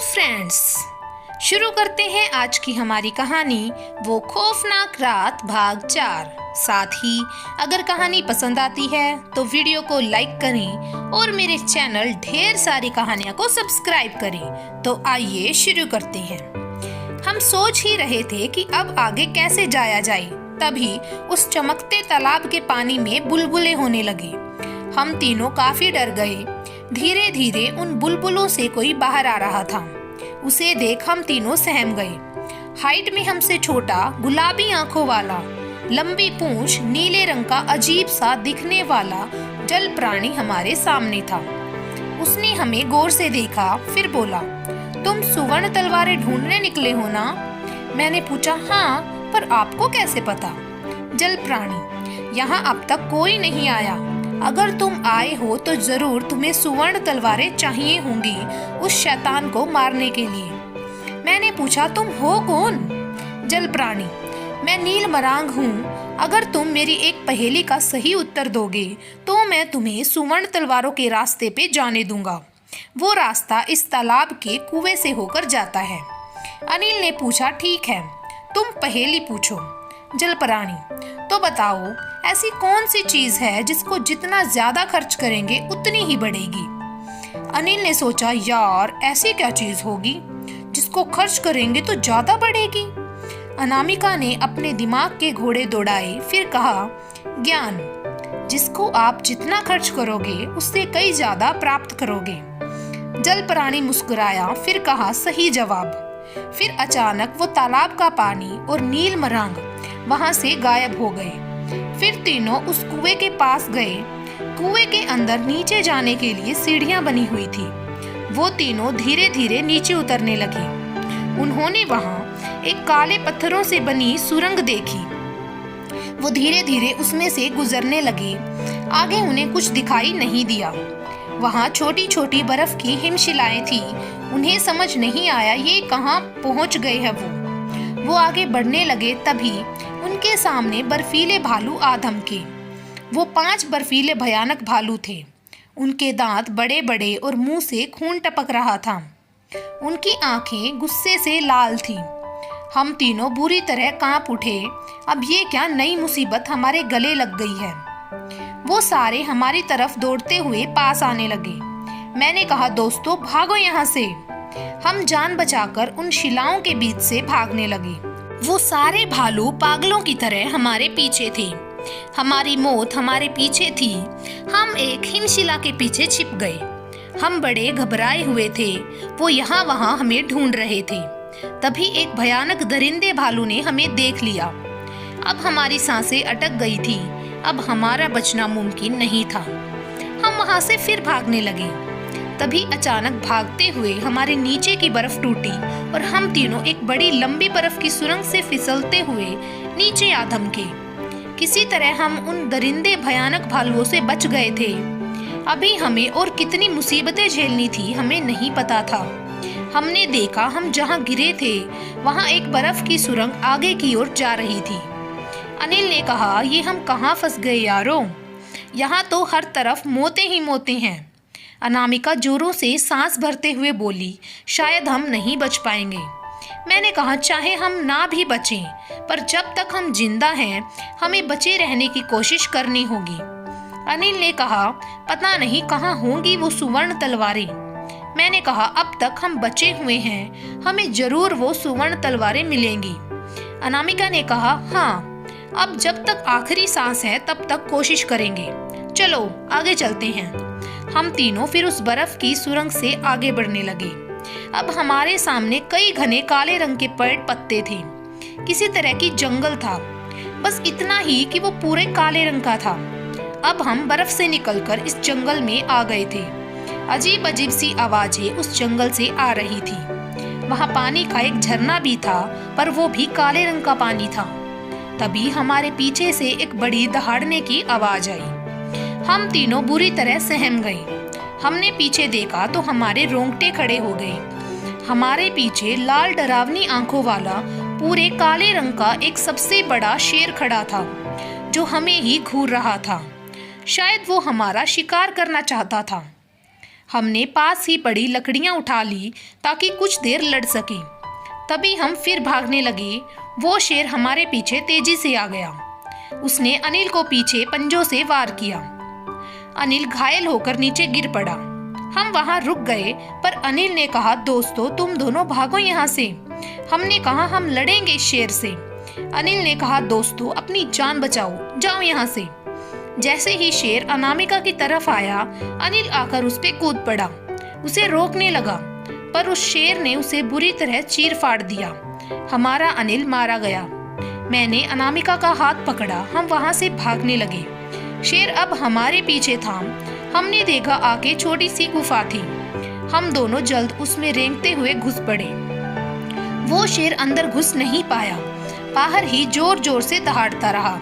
Friends, शुरू करते हैं आज की हमारी कहानी वो खौफनाक रात भाग 4। साथ ही अगर कहानी पसंद आती है तो वीडियो को लाइक करें और मेरे चैनल ढेर सारी कहानियां को सब्सक्राइब करें। तो आइए शुरू करते हैं। हम सोच ही रहे थे कि अब आगे कैसे जाया जाए, तभी उस चमकते तालाब के पानी में बुलबुलें होने लगी। हम तीनों काफी डर गए। धीरे धीरे उन बुलबुलों से कोई बाहर आ रहा था। उसे देख हम तीनों सहम गए। हाइट में हमसे छोटा, गुलाबी आंखों वाला, लंबी पूंछ, नीले रंग का अजीब सा दिखने वाला जल प्राणी हमारे सामने था। उसने हमें गौर से देखा, फिर बोला, तुम सुवर्ण तलवारें ढूंढने निकले हो ना? मैंने पूछा, हाँ, पर आपको कैसे पता? जल प्राणी, यहाँ अब तक कोई नहीं आया। अगर तुम आए हो तो जरूर तुम्हें सुवर्ण तलवारें चाहिए होंगी उस शैतान को मारने के लिए। मैंने पूछा, तुम हो कौन? जल प्राणी, मैं नील मरांग हूँ। अगर तुम मेरी एक पहेली का सही उत्तर दोगे तो मैं तुम्हें सुवर्ण तलवारों के रास्ते पे जाने दूंगा। वो रास्ता इस तालाब के कुएं से होकर जाता है। अनिल ने पूछा, ठीक है, तुम पहेली पूछो। जल प्राणी, तो बताओ, ऐसी कौन सी चीज है जिसको जितना ज्यादा खर्च करेंगे उतनी ही बढ़ेगी? अनिल ने सोचा, यार ऐसी क्या चीज होगी जिसको खर्च करेंगे तो ज्यादा बढ़ेगी? अनामिका ने अपने दिमाग के घोड़े दौड़ाए, फिर कहा, ज्ञान, जिसको आप जितना खर्च करोगे उससे कई ज्यादा प्राप्त करोगे। जल प्राणी मुस्कुराया, फिर कहा, सही जवाब। फिर अचानक वो तालाब का पानी और नील मरांग वहां से गायब हो गए। फिर तीनों उस कुएं के पास गए। कुएं के अंदर नीचे जाने के लिए सीढ़ियां बनी हुई थी। वो तीनों धीरे धीरे नीचे उतरने लगे। उन्होंने वहां एक काले पत्थरों से बनी सुरंग देखी। वो धीरे धीरे उसमें से गुजरने लगे। आगे उन्हें कुछ दिखाई नहीं दिया। वहां छोटी छोटी बर्फ की हिमशिलाएं थी। उन्हें समझ नहीं आया ये कहां पहुंच गए हैं। वो आगे बढ़ने लगे, तभी उनके सामने बर्फीले भालू आ धमके। वो 5 बर्फीले भयानक भालू थे। उनके दांत बड़े बड़े और मुंह से खून टपक रहा था। उनकी आंखें गुस्से से लाल थीं। हम तीनों बुरी तरह कांप उठे। अब ये क्या नई मुसीबत हमारे गले लग गई है। वो सारे हमारी तरफ दौड़ते हुए पास आने लगे। मैंने कहा, दोस्तों भागो यहाँ से। हम जान बचाकर उन शिलाओं के बीच से भागने लगे। वो सारे भालू पागलों की तरह हमारे पीछे थे। हमारी मौत हमारे पीछे थी। हम एक हिमशिला के पीछे छिप गए। हम बड़े घबराए हुए थे। वो यहाँ वहाँ हमें ढूंढ रहे थे। तभी एक भयानक दरिंदे भालू ने हमें देख लिया। अब हमारी सांसें अटक गई थी। अब हमारा बचना मुमकिन नहीं था। हम वहाँ से फिर भागने लगे। तभी अचानक भागते हुए हमारे नीचे की बर्फ टूटी और हम तीनों एक बड़ी लंबी बर्फ की सुरंग से फिसलते हुए नीचे आ धमके। किसी तरह हम उन दरिंदे भयानक भालुओं से बच गए थे। अभी हमें और कितनी मुसीबतें झेलनी थी हमें नहीं पता था। हमने देखा, हम जहाँ गिरे थे वहाँ एक बर्फ की सुरंग आगे की ओर जा रही थी। अनिल ने कहा, ये हम कहाँ फंस गए यारों? यहाँ तो हर तरफ मौतें ही मौतें हैं। अनामिका जोरों से सांस भरते हुए बोली, शायद हम नहीं बच पाएंगे। मैंने कहा, चाहे हम ना भी बचें, पर जब तक हम जिंदा हैं हमें बचे रहने की कोशिश करनी होगी। अनिल ने कहा, पता नहीं कहाँ होंगी वो सुवर्ण तलवारें। मैंने कहा, अब तक हम बचे हुए हैं, हमें जरूर वो सुवर्ण तलवारें मिलेंगी। अनामिका ने कहा, हाँ, अब जब तक आखिरी सांस है तब तक कोशिश करेंगे। चलो आगे चलते हैं। हम तीनों फिर उस बर्फ की सुरंग से आगे बढ़ने लगे। अब हमारे सामने कई घने काले रंग के पेड़ पत्ते थे। किसी तरह की जंगल था, बस इतना ही कि वो पूरे काले रंग का था। अब हम बर्फ से निकलकर इस जंगल में आ गए थे। अजीब अजीब सी आवाजें उस जंगल से आ रही थी। वहाँ पानी का एक झरना भी था, पर वो भी काले रंग का पानी था। तभी हमारे पीछे से एक बड़ी दहाड़ने की आवाज आई। हम तीनों बुरी तरह सहम गए। हमने पीछे देखा तो हमारे रोंगटे खड़े हो गए। हमारे पीछे लाल डरावनी आंखों वाला पूरे काले रंग का एक सबसे बड़ा शेर खड़ा था, जो हमें ही घूर रहा था। शायद वो हमारा शिकार करना चाहता था। हमने पास ही पड़ी लकड़ियां उठा ली ताकि कुछ देर लड़ सकें। तभी हम फिर भागने लगे। वो शेर हमारे पीछे तेजी से आ गया। उसने अनिल को पीछे पंजों से वार किया। अनिल घायल होकर नीचे गिर पड़ा। हम वहां रुक गए, पर अनिल ने कहा, दोस्तों तुम दोनों भागो यहाँ से। हमने कहा, हम लड़ेंगे इस शेर से। अनिल ने कहा, दोस्तों अपनी जान बचाओ, जाओ यहाँ से। जैसे ही शेर अनामिका की तरफ आया, अनिल आकर उस पे कूद पड़ा, उसे रोकने लगा, पर उस शेर ने उसे बुरी तरह चीर फाड़ दिया। हमारा अनिल मारा गया। मैंने अनामिका का हाथ पकड़ा। हम वहां से भागने लगे। शेर अब हमारे पीछे था। हमने देखा आगे छोटी सी गुफा थी। हम दोनों जल्द उसमें रेंगते हुए घुस पड़े। वो शेर अंदर घुस नहीं पाया, बाहर ही जोर जोर से दहाड़ता रहा।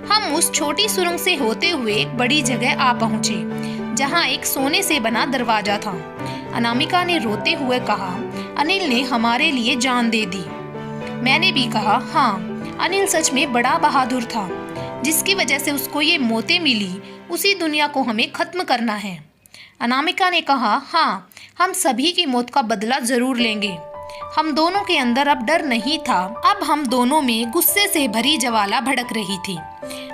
हम उस छोटी सुरंग से होते हुए एक बड़ी जगह आ पहुंचे, जहां एक सोने से बना दरवाजा था। अनामिका ने रोते हुए कहा, अनिल ने हमारे लिए जान दे दी। मैंने भी कहा, हाँ, अनिल सच में बड़ा बहादुर था। जिसकी वजह से उसको ये मौतें मिली, उसी दुनिया को हमें खत्म करना है। अनामिका ने कहा, हाँ, हम सभी की मौत का बदला जरूर लेंगे। हम दोनों के अंदर अब डर नहीं था। अब हम दोनों में गुस्से से भरी ज्वाला भड़क रही थी।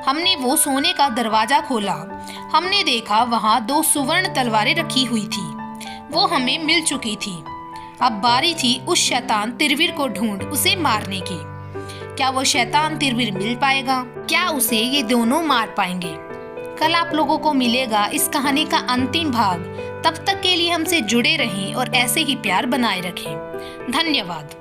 हमने वो सोने का दरवाजा खोला। हमने देखा वहाँ 2 सुवर्ण तलवारें रखी हुई थी। वो हमें मिल चुकी थी। अब बारी थी उस शैतान तिरविर को ढूंढ उसे मारने की। क्या वो शैतान तिरविर मिल पाएगा? क्या उसे ये दोनों मार पाएंगे? कल आप लोगों को मिलेगा इस कहानी का अंतिम भाग। तब तक के लिए हमसे जुड़े रहें और ऐसे ही प्यार बनाए रखें। धन्यवाद।